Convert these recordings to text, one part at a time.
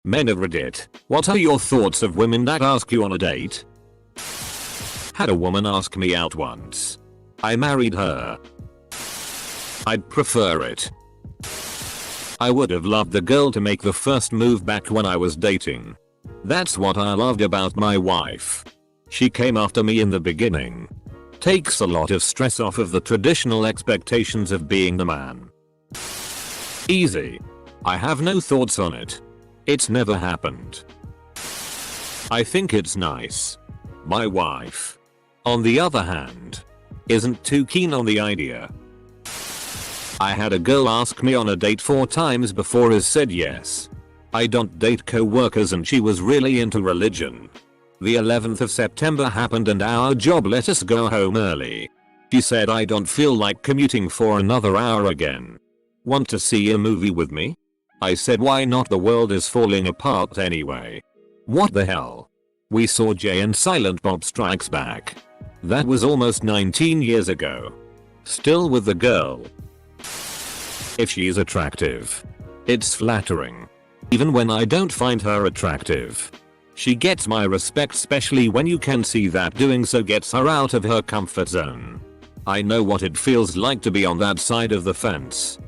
Men of Reddit, what are your thoughts of women that ask you on a date? Had a woman ask me out once. I married her. I'd prefer it. I would have loved the girl to make the first move back when I was dating. That's what I loved about my wife. She came after me in the beginning. Takes a lot of stress off of the traditional expectations of being the man. Easy. I have no thoughts on it. It's never happened. I think it's nice. My wife, on the other hand, isn't too keen on the idea. I had a girl ask me on a date 4 times before I said yes. I don't date co-workers and she was really into religion. The 11th of September happened and our job let us go home early. She said I don't feel like commuting for another hour again. Want to see a movie with me? I said why not, the world is falling apart anyway. What the hell? We saw Jay and Silent Bob Strikes Back. That was almost 19 years ago. Still with the girl. If she's attractive, it's flattering. Even when I don't find her attractive. She gets my respect, especially when you can see that doing so gets her out of her comfort zone. I know what it feels like to be on that side of the fence.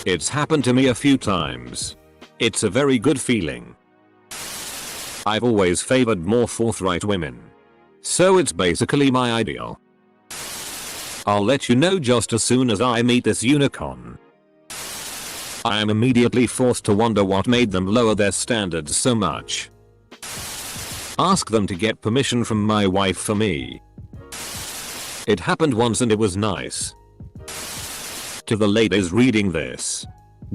It's happened to me a few times. It's a very good feeling. I've always favored more forthright women. So it's basically my ideal. I'll let you know just as soon as I meet this unicorn. I am immediately forced to wonder what made them lower their standards so much. Ask them to get permission from my wife for me. It happened once and it was nice. To the ladies reading this,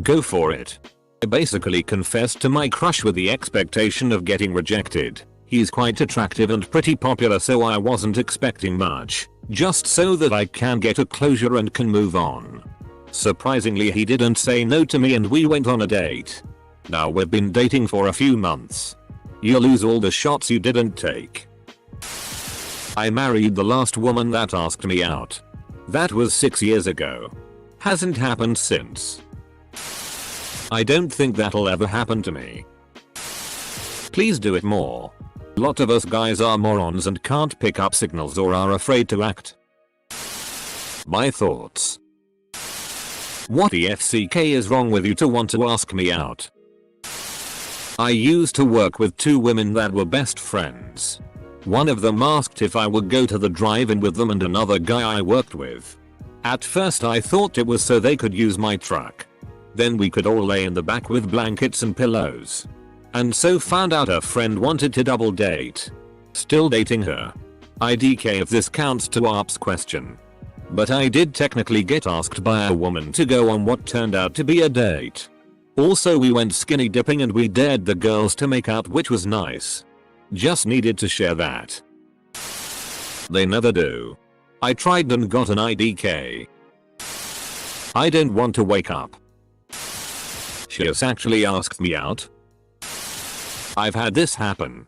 go for it. I basically confessed to my crush with the expectation of getting rejected. He's quite attractive and pretty popular, so I wasn't expecting much, just so that I can get a closure and can move on. Surprisingly, he didn't say no to me and we went on a date. Now we've been dating for a few months. You lose all the shots you didn't take. I married the last woman that asked me out. That was 6 years ago. Hasn't happened since. I don't think that'll ever happen to me. Please do it more. Lot of us guys are morons and can't pick up signals or are afraid to act. My thoughts. What the FCK is wrong with you to want to ask me out? I used to work with 2 women that were best friends. One of them asked if I would go to the drive-in with them and another guy I worked with. At first I thought it was so they could use my truck. Then we could all lay in the back with blankets and pillows. And so found out her friend wanted to double date. Still dating her. IDK if this counts to ARP's question. But I did technically get asked by a woman to go on what turned out to be a date. Also we went skinny dipping and we dared the girls to make out, which was nice. Just needed to share that. They never do. I tried and got an IDK. I don't want to wake up. She has actually asked me out. I've had this happen.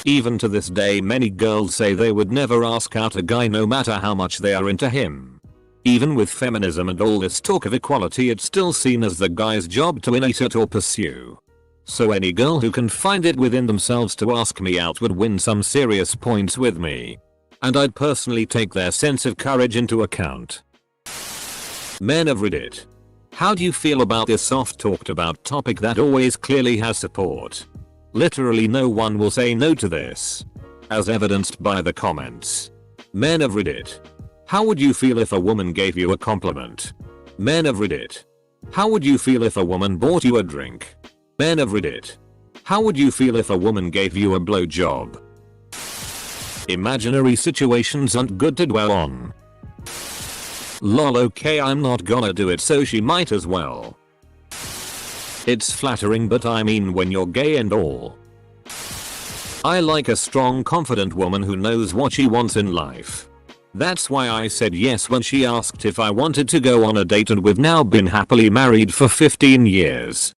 Even to this day many girls say they would never ask out a guy no matter how much they are into him. Even with feminism and all this talk of equality, it's still seen as the guy's job to innate it or pursue. So any girl who can find it within themselves to ask me out would win some serious points with me. And I'd personally take their sense of courage into account. Men of Reddit. How do you feel about this soft talked about topic that always clearly has support? Literally no one will say no to this. As evidenced by the comments. Men of Reddit. How would you feel if a woman gave you a compliment? Men of Reddit. How would you feel if a woman bought you a drink? Men of Reddit. How would you feel if a woman gave you a blowjob? Imaginary situations aren't good to dwell on. Lol, okay, I'm not gonna do it, so she might as well. It's flattering, but I mean when you're gay and all. I like a strong, confident woman who knows what she wants in life. That's why I said yes when she asked if I wanted to go on a date, and we've now been happily married for 15 years.